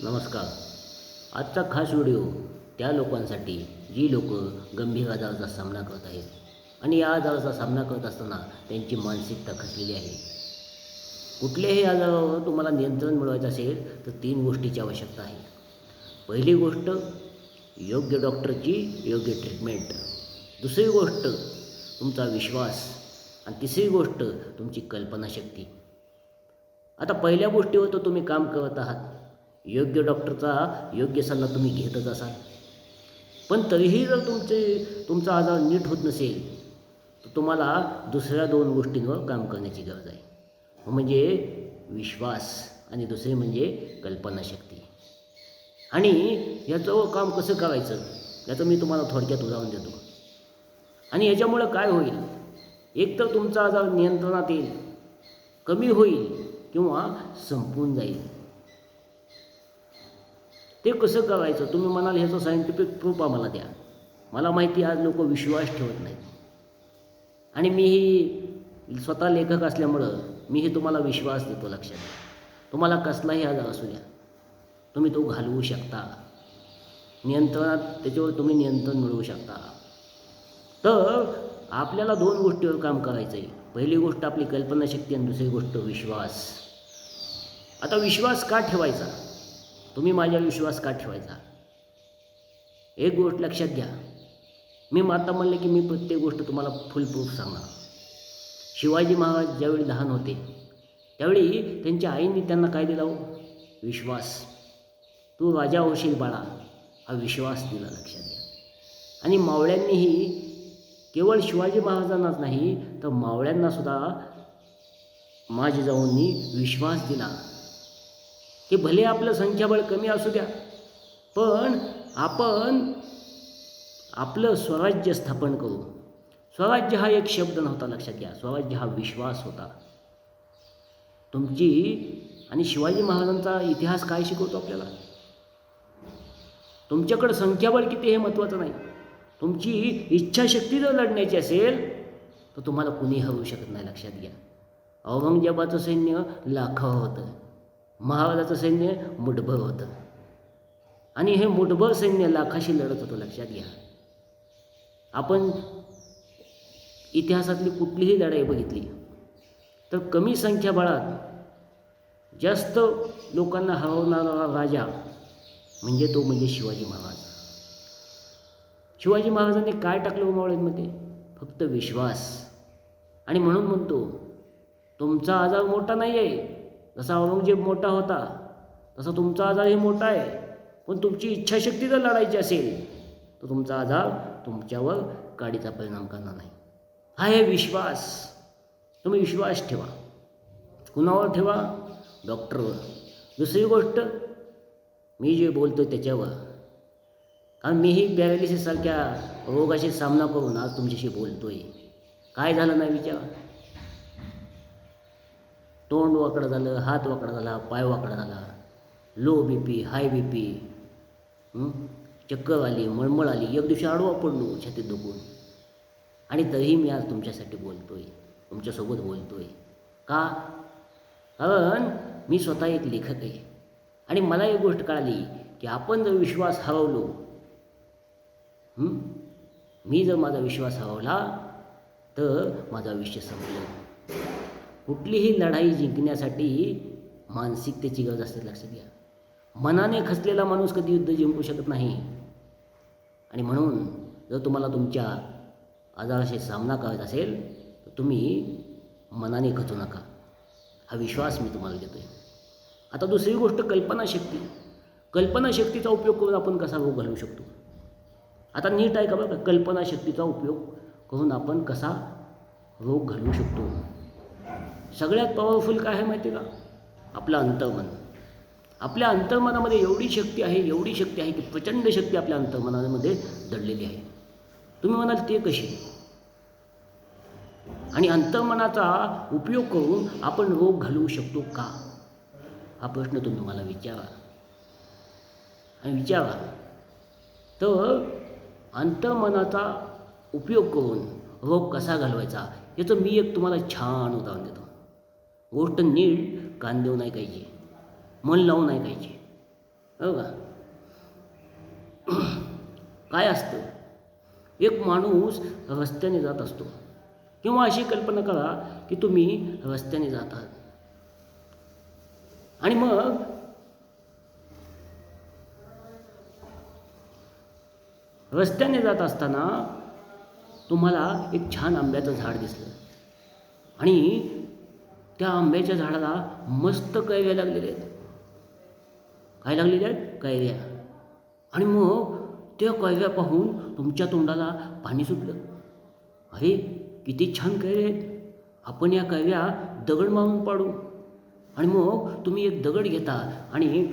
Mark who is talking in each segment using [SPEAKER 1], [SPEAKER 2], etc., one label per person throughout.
[SPEAKER 1] नमस्कार. आजचा खास व्हिडिओ त्या लोकांसाठी जी लोक गंभीर आजाराचा सामना करत आहेत आणि या आजाराचा सामना करत असताना त्यांची मानसिकता खचलेली आहे. कुठल्याही आजारावर तुम्हाला नियंत्रण मिळवायचं असेल तर 3 गोष्टीची आवश्यकता आहे. पहिली गोष्ट योग्य डॉक्टरची योग्य ट्रीटमेंट. दुसरी गोष्ट तुमचा विश्वास आणि तिसरी गोष्ट तुमची कल्पनाशक्ती. आता पहिल्या गोष्टीवर तर तुम्ही काम करत आहात. योग्य डॉक्टरचा योग्य सल्ला तुम्ही घेतच असाल, पण तरीही जर तुमचा आजार नीट होत नसेल तर तुम्हाला दुसऱ्या 2 गोष्टींवर काम करण्याची गरज आहे. म्हणजे विश्वास आणि दुसरे म्हणजे कल्पनाशक्ती. आणि याचं काम कसं करायचं याचं मी तुम्हाला थोडक्यात उदाहरण देतो. आणि याच्यामुळं काय होईल, एक तर तुमचा आजार नियंत्रणात येईल, कमी होईल किंवा संपून जाईल. ते कसं करायचं तुम्ही म्हणाल, ह्याचं सायंटिफिक प्रूफ आम्हाला द्या. मला माहिती आज लोक विश्वास ठेवत नाहीत आणि मीही स्वतः लेखक असल्यामुळं मीही तुम्हाला विश्वास देतो. लक्षात घ्या, तुम्हाला कसलाही आजार असू द्या तुम्ही तो घालवू शकता. नियंत्रणात त्याच्यावर तुम्ही नियंत्रण मिळवू शकता. तर आपल्याला 2 गोष्टीवर काम करायचं आहे. पहिली गोष्ट आपली कल्पनाशक्ती आणि दुसरी गोष्ट विश्वास. आता विश्वास का ठेवायचा, तुम्ही माझ्या विश्वास का ठेवायचा? एक गोष्ट लक्षात घ्या, मी आता म्हणले की मी प्रत्येक गोष्ट तुम्हाला फुल प्रूफ सांगणार. शिवाजी महाराज ज्यावेळी लहान होते त्यावेळी त्यांच्या आईने त्यांना काय दिला हो? विश्वास. तू राजा होशील बाळा, हा विश्वास दिला. लक्षात घ्या. आणि मावळ्यांनीही केवळ शिवाजी महाराजांनाच नाही तर मावळ्यांनासुद्धा माझ्या जिजाऊंनी विश्वास दिला की भले आपलं संख्याबळ कमी असू द्या, पण आपण आपलं स्वराज्य स्थापन करू. स्वराज्य हा एक शब्द नव्हता, लक्षात घ्या. स्वराज्य हा विश्वास होता. तुमची आणि शिवाजी महाराजांचा इतिहास काय शिकवतो आपल्याला? तुमच्याकडं संख्याबळ किती हे महत्त्वाचं नाही. तुमची इच्छाशक्ती जर लढण्याची असेल तर तुम्हाला कुणी हरवू शकत नाही. लक्षात घ्या. औरंगजेबाचं सैन्य लाखावर होतं, महाराजाचं सैन्य मुठभर होतं आणि हे मुठभर सैन्य लाखाशी लढत होतं. लक्षात घ्या. आपण इतिहासातली कुठलीही लढाई बघितली तर कमी संख्याबळात जास्त लोकांना हरवणारा राजा म्हणजे शिवाजी महाराज. शिवाजी महाराजांनी काय टाकलं मावळ्यांमध्ये? फक्त विश्वास. आणि म्हणून म्हणतो, तुमचा आजार मोठा नाही आहे. जसा औरंगजेब मोठा होता तसा तुमचा आजारही मोठा आहे, पण तुमची इच्छाशक्ती जर लढायची असेल तर तुमचा आजार तुमच्यावर काडीचा परिणाम करणार नाही. हा आहे विश्वास. तुम्ही विश्वास ठेवा. कुणावर ठेवा? डॉक्टरवर. दुसरी गोष्ट मी जे बोलतो त्याच्यावर. कारण मीही पॅरालिसिससारख्या रोगाशी सामना करून आज तुमच्याशी बोलतोय. काय झालं नाही विचार. तोंड वाकडं झालं, हात वाकडा झाला, पाय वाकडा झाला, लो BP, हाय BP, चक्कर आली, मळमळ आली, एक दिवशी आडवा पडलो छातीत दुखून. आणि तरीही मी आज तुमच्यासाठी बोलतोय, तुमच्यासोबत बोलतोय. का? कारण मी स्वतः एक लेखक आहे आणि मला एक गोष्ट कळाली की आपण जर विश्वास हरवलो, मी जर माझा विश्वास हरवला तर माझं आयुष्य संपलं. कुठलीही लढाई जिंकण्यासाठी मानसिकतेची गरज असते. लक्षात घ्या. मनाने खचलेला माणूस कधी युद्ध जिंकू शकत नाही. आणि म्हणून जर तुम्हाला तुमच्या आजाराशी सामना करायचा असेल तर तुम्ही मनाने खचू नका. हा विश्वास मी तुम्हाला देतो आहे. आता दुसरी गोष्ट कल्पनाशक्ती. कल्पनाशक्तीचा उपयोग करून आपण कसा रोग घालवू शकतो? आता नीट आहे का बघा. कल्पनाशक्तीचा उपयोग करून आपण कसा रोग घालवू शकतो? सगळ्यात पॉवरफुल काय आहे माहिती आहे का? आपलं अंतर्मन. आपल्या अंतर्मनामध्ये एवढी शक्ती आहे की प्रचंड शक्ती आपल्या अंतर्मनामध्ये दडलेली आहे. तुम्ही म्हणाल ते कशी? आणि अंतर्मनाचा उपयोग करून आपण रोग घालवू शकतो का? हा प्रश्न तुम्ही मला विचारा. आणि विचारा तर अंतर्मनाचा उपयोग करून रोग कसा घालवायचा याचं मी एक तुम्हाला छान उदाहरण देतो. गोष्ट नीट कान देऊन ऐकायची, मन लावून ऐकायची. हो का? काय असतं, एक माणूस रस्त्याने जात असतो, किंवा अशी कल्पना करा की तुम्ही रस्त्याने जात आहात आणि मग रस्त्याने जात असताना तुम्हाला एक छान आंब्याचं झाड दिसलं आणि त्या आंब्याच्या झाडाला मस्त कैऱ्या लागलेल्या आहेत. काय लागलेल्या आहेत? कैऱ्या. आणि मग त्या कैऱ्या पाहून तुमच्या तोंडाला पाणी सुटलं. अरे किती छान कैऱ्या आहेत, आपण या कैऱ्या दगड मारून पाडू. आणि मग तुम्ही एक दगड घेता आणि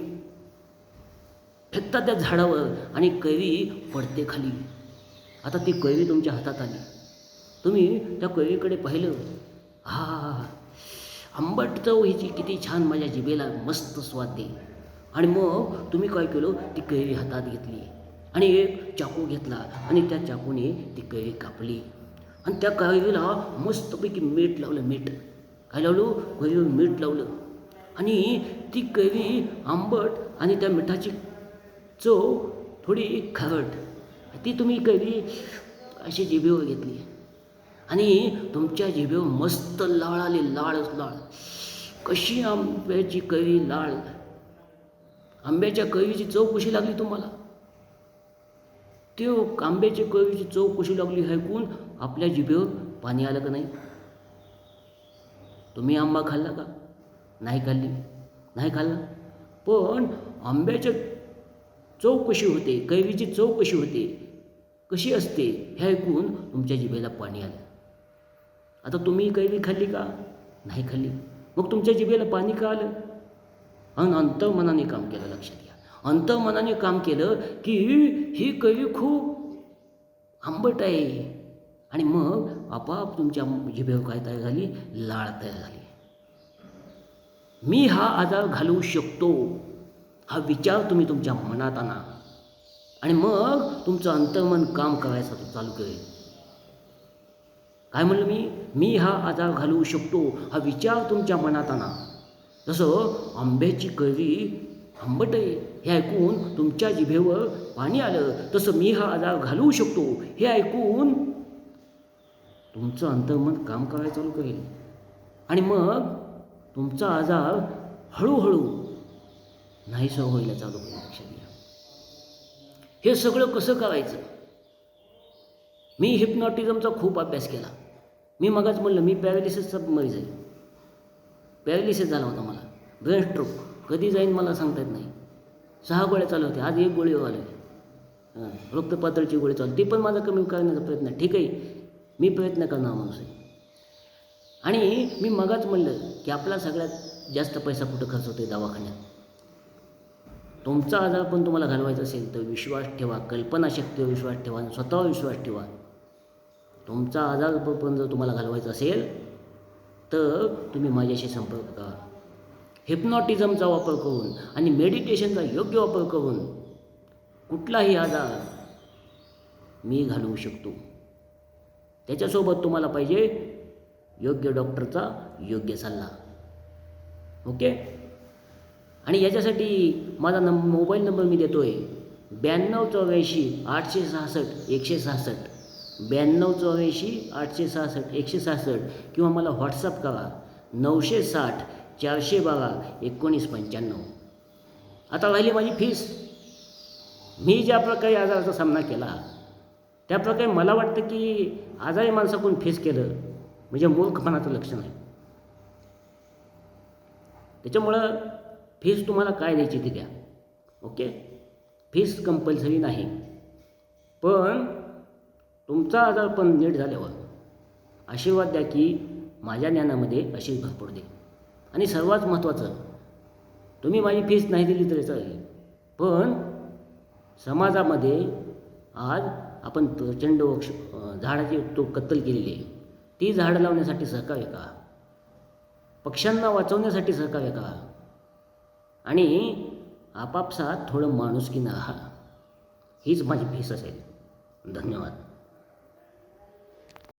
[SPEAKER 1] फेकता त्या झाडावर आणि कैरी पडते खाली. आता ती कैरी तुमच्या हातात आली, तुम्ही त्या कैरीकडे पाहिलं, हा आंबट चव हिची, किती छान, माझ्या जिभेला मस्त स्वाद दे. आणि मग तुम्ही काय केलं, ती कैरी हातात घेतली आणि एक चाकू घेतला आणि त्या चाकूने ती कैरी कापली आणि त्या कैरीला मस्तपैकी मीठ लावलं. मीठ काय लावलं? कैरीवर मीठ लावलं आणि ती कैरी आंबट आणि त्या मिठाची चव थोडी खारट, ती तुम्ही कैरी अशी जिभेवर घेतली आणि तुमच्या जिभेवर मस्त लाळ आली. लाळच लाळ. कशी आंब्याची कैरी लाळ, आंब्याच्या कैरीची चव कशी लागली तुम्हाला? त्यो आंब्याची कैरीची चव कशी लागली ऐकून आपल्या जिभेवर पाणी आलं का नाही? तुम्ही आंबा खाल्ला का? नाही खाल्ली? नाही खाल्ला. पण आंब्याच्या चव कशी होते, कैरीची चव कशी होते, कशी असते हे ऐकून तुमच्या जिभेला पाणी आलं. आता तुम्ही कैरी खाल्ली का? नाही खाल्ली. मग तुमच्या जिभेला पाणी का आलं? आणि अंतर्मनाने काम केलं. लक्षात घ्या, अंतर्मनाने काम केलं की ही कैरी खूप आंबट आहे आणि मग आपोआप तुमच्या जिभेवर काय तयार झाली? लाळ तयार झाली. मी हा आजार घालवू शकतो हा विचार तुम्ही तुमच्या मनात आणा आणि मग तुमचं अंतर्मन काम करायचं चालू करेल. काय म्हणलं मी हा आजार घालवू शकतो हा विचार तुमच्या मनात आणा. जसं आंब्याची कैरी आंबट आहे हे ऐकून तुमच्या जिभेवर पाणी आलं, तसं मी हा आजार घालवू शकतो हे ऐकून तुमचं अंतर्मन काम करायला चालू करेल आणि मग तुमचा आजार हळूहळू नाहीसं व्हायला चालू करेल. लक्षात घ्या, हे सगळं कसं करायचं? मी हिप्नॉटिझमचा खूप अभ्यास केला. मी मगाच म्हणलं मी पॅरालिसिसचा मरीज आहे. पॅरालिसिस झाला होता मला, ब्रेन स्ट्रोक. कधी जाईन मला सांगता येत नाही. 6 गोळ्या चालू होत्या, आज 1 गोळीवर आले. रक्तपातळीची गोळी चालू, ती पण माझा कमी करण्याचा प्रयत्न आहे. ठीक आहे, मी प्रयत्न करणार माणूस आहे. आणि मी मगाच म्हणलं की आपला सगळ्यात जास्त पैसा कुठं खर्च होतो? दवाखान्यात. तुमचा आजार पण तुम्हाला घालवायचा असेल तर विश्वास ठेवा, कल्पनाशक्तीवर विश्वास ठेवा आणि स्वतःवर विश्वास ठेवा. तुमचा आजार पण जर तुम्हाला घालवायचा असेल तर तुम्ही माझ्याशी संपर्क करा. हिप्नॉटिझमचा वापर करून आणि मेडिटेशनचा योग्य वापर करून कुठलाही आजार मी घालवू शकतो. त्याच्यासोबत तुम्हाला पाहिजे योग्य डॉक्टरचा योग्य सल्ला. ओके. आणि याच्यासाठी माझा मोबाईल नंबर मी देतो आहे 9284 866 166, 9284 866 166, किंवा मला व्हॉट्सअप करा 960 412 1995. आता राहिली माझी फीस. मी ज्या प्रकारे आजाराचा सामना केला त्याप्रकारे मला वाटतं की आजारी माणसाकडून फीस केलं म्हणजे मूर्खपणाचं लक्षण आहे. त्याच्यामुळं फीस तुम्हाला काय द्यायची ती द्या. ओके. फीस कंपल्सरी नाही, पण तुमचा आजार पण नीट झाल्यावर आशीर्वाद द्या की माझ्या ज्ञानामध्ये अशी भर पडू दे. आणि सर्वात महत्त्वाचं, तुम्ही माझी फीस नाही दिली तरी चालेल, पण समाजामध्ये आज आपण प्रचंड झाडाची कत्तल केलेली आहे. ती झाडं लावण्यासाठी सहकार्य करा, पक्ष्यांना वाचवण्यासाठी सहकार्य करा आणि आपापसात थोडं माणुसकीनं राहा. हीच माझी फीस असेल. धन्यवाद.